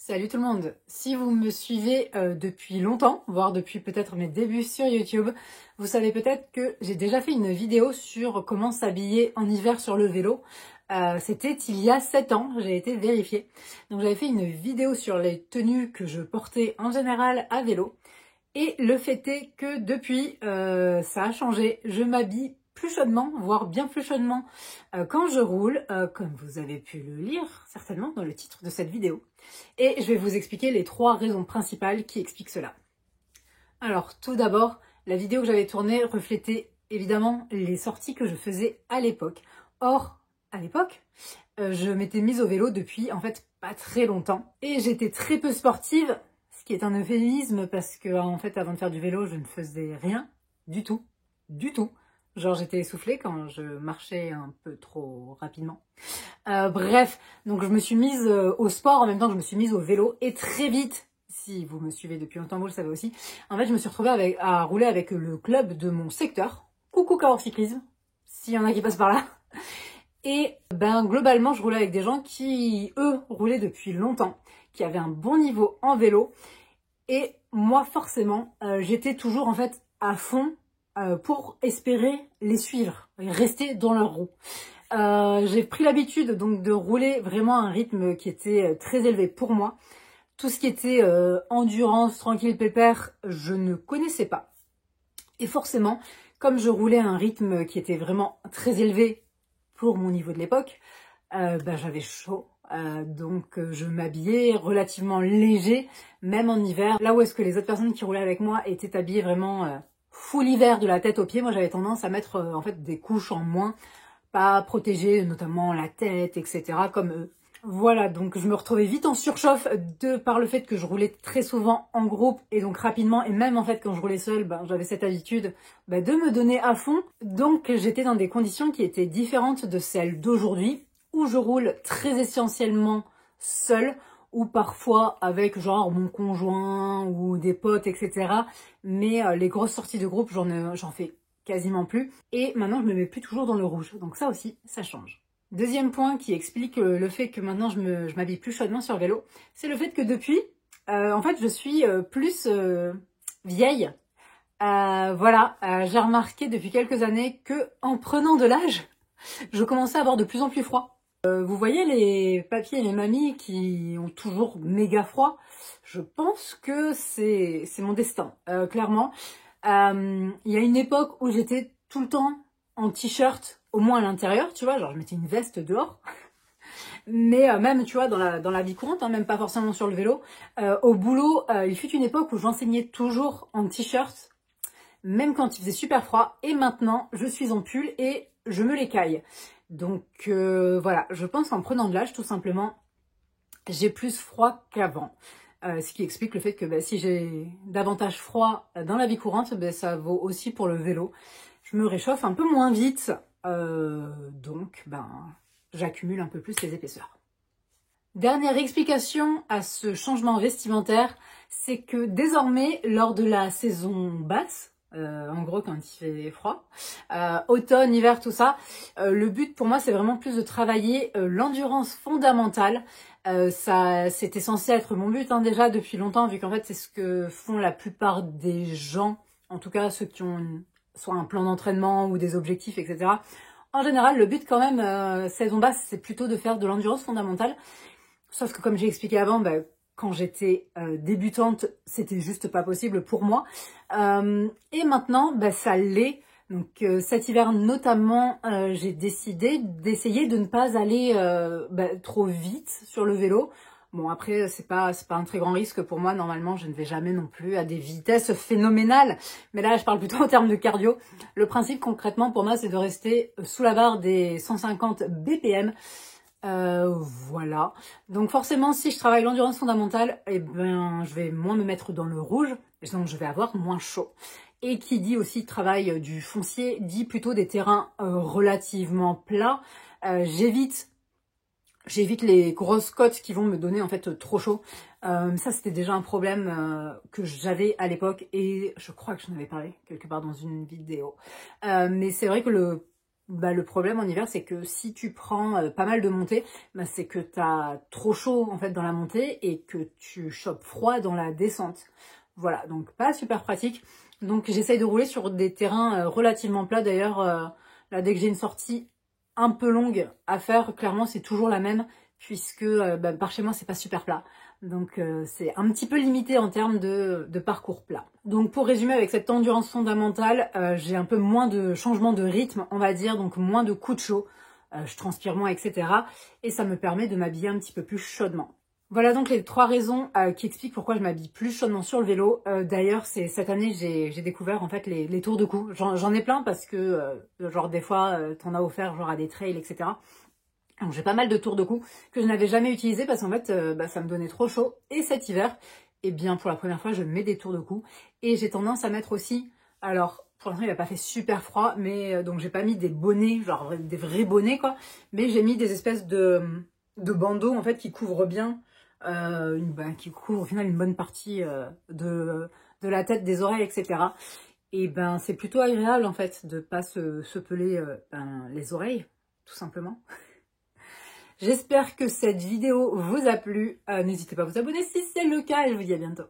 Salut tout le monde. Si vous me suivez depuis longtemps, voire depuis peut-être mes débuts sur YouTube, vous savez peut-être que j'ai déjà fait une vidéo sur comment s'habiller en hiver sur le vélo. C'était il y a 7 ans, j'ai été vérifiée. Donc j'avais fait une vidéo sur les tenues que je portais en général à vélo. Et le fait est que depuis, ça a changé. Je m'habille plus chaudement, voire bien plus chaudement quand je roule, comme vous avez pu le lire certainement dans le titre de cette vidéo. Et je vais vous expliquer les 3 raisons principales qui expliquent cela. Alors tout d'abord, la vidéo que j'avais tournée reflétait évidemment les sorties que je faisais à l'époque. Or, à l'époque, je m'étais mise au vélo depuis en fait pas très longtemps. Et j'étais très peu sportive, ce qui est un euphémisme parce que en fait avant de faire du vélo, je ne faisais rien du tout. Du tout. Genre j'étais essoufflée quand je marchais un peu trop rapidement. Bref, donc je me suis mise au sport en même temps que je me suis mise au vélo. Et très vite, si vous me suivez depuis longtemps, vous le savez aussi, en fait je me suis retrouvée à rouler avec le club de mon secteur. Coucou Cahors Cyclisme, s'il y en a qui passent par là. Et ben globalement, je roulais avec des gens qui, eux, roulaient depuis longtemps, qui avaient un bon niveau en vélo. Et moi, forcément, j'étais toujours en fait à fond pour espérer les suivre, et rester dans leur roue. J'ai pris l'habitude donc de rouler vraiment à un rythme qui était très élevé pour moi. Tout ce qui était endurance, tranquille, pépère, je ne connaissais pas. Et forcément, comme je roulais à un rythme qui était vraiment très élevé pour mon niveau de l'époque, j'avais chaud. Donc je m'habillais relativement léger, même en hiver. Là où est-ce que les autres personnes qui roulaient avec moi étaient habillées vraiment full hiver de la tête aux pieds, moi j'avais tendance à mettre en fait des couches en moins, pas protéger notamment la tête, etc. comme eux. Voilà, donc je me retrouvais vite en surchauffe de par le fait que je roulais très souvent en groupe et donc rapidement, et même en fait quand je roulais seule, j'avais cette habitude de me donner à fond. Donc j'étais dans des conditions qui étaient différentes de celles d'aujourd'hui, où je roule très essentiellement seule, ou parfois avec genre mon conjoint ou des potes, etc. Mais les grosses sorties de groupe, j'en fais quasiment plus. Et maintenant, je me mets plus toujours dans le rouge. Donc ça aussi, ça change. Deuxième point qui explique le fait que maintenant je m'habille plus chaudement sur le vélo, c'est le fait que depuis, en fait, je suis plus vieille. Voilà, j'ai remarqué depuis quelques années que en prenant de l'âge, je commençais à avoir de plus en plus froid. Vous voyez les papiers et les mamies qui ont toujours méga froid, je pense que c'est mon destin, clairement. Il y a une époque où j'étais tout le temps en t-shirt, au moins à l'intérieur, tu vois, genre je mettais une veste dehors. Mais même, tu vois, dans la vie courante, hein, même pas forcément sur le vélo, au boulot, il fut une époque où j'enseignais toujours en t-shirt, même quand il faisait super froid. Et maintenant, je suis en pull et je me l'écaille. Donc voilà, je pense qu'en prenant de l'âge, tout simplement, j'ai plus froid qu'avant. Ce qui explique le fait que si j'ai davantage froid dans la vie courante, ça vaut aussi pour le vélo. Je me réchauffe un peu moins vite, donc j'accumule un peu plus les épaisseurs. Dernière explication à ce changement vestimentaire, c'est que désormais, lors de la saison basse, en gros quand il fait froid, automne, hiver, tout ça, le but pour moi c'est vraiment plus de travailler l'endurance fondamentale. C'était censé être mon but déjà depuis longtemps, vu qu'en fait c'est ce que font la plupart des gens, en tout cas ceux qui ont soit un plan d'entraînement ou des objectifs, etc. En général, le but quand même, saison basse, c'est plutôt de faire de l'endurance fondamentale. Sauf que comme j'ai expliqué avant, quand j'étais débutante, c'était juste pas possible pour moi. Et maintenant, ça l'est. Donc cet hiver notamment, j'ai décidé d'essayer de ne pas aller trop vite sur le vélo. Bon après, c'est pas un très grand risque pour moi. Normalement, je ne vais jamais non plus à des vitesses phénoménales. Mais là, je parle plutôt en termes de cardio. Le principe concrètement pour moi, c'est de rester sous la barre des 150 BPM. Voilà. Donc forcément, si je travaille l'endurance fondamentale, je vais moins me mettre dans le rouge, donc je vais avoir moins chaud. Et qui dit aussi travail du foncier, dit plutôt des terrains relativement plats. J'évite les grosses côtes qui vont me donner en fait trop chaud. Ça c'était déjà un problème que j'avais à l'époque et je crois que j'en avais parlé quelque part dans une vidéo. Mais c'est vrai que Bah, le problème en hiver, c'est que si tu prends pas mal de montées, bah, c'est que tu as trop chaud en fait dans la montée et que tu chopes froid dans la descente. Voilà, donc pas super pratique. Donc j'essaye de rouler sur des terrains relativement plats. D'ailleurs, là dès que j'ai une sortie un peu longue à faire, clairement c'est toujours la même, puisque bah, par chez moi c'est pas super plat. Donc c'est un petit peu limité en termes de parcours plat. Donc pour résumer, avec cette endurance fondamentale, j'ai un peu moins de changement de rythme, on va dire, donc moins de coups de chaud, je transpire moins, etc. Et ça me permet de m'habiller un petit peu plus chaudement. Voilà donc les 3 raisons qui expliquent pourquoi je m'habille plus chaudement sur le vélo. D'ailleurs, c'est cette année j'ai découvert en fait les tours de cou. J'en ai plein parce que genre des fois t'en as offert genre à des trails, etc. Donc j'ai pas mal de tours de cou que je n'avais jamais utilisés parce qu'en fait bah, ça me donnait trop chaud. Et cet hiver, eh bien pour la première fois je mets des tours de cou. Et j'ai tendance à mettre aussi, alors pour l'instant il n'a pas fait super froid, mais donc j'ai pas mis des bonnets, genre des vrais bonnets quoi, mais j'ai mis des espèces de bandeaux en fait qui couvrent bien, qui couvrent au final une bonne partie de la tête, des oreilles, etc. Et ben c'est plutôt agréable en fait de pas se peler les oreilles, tout simplement. J'espère que cette vidéo vous a plu. N'hésitez pas à vous abonner si c'est le cas et je vous dis à bientôt.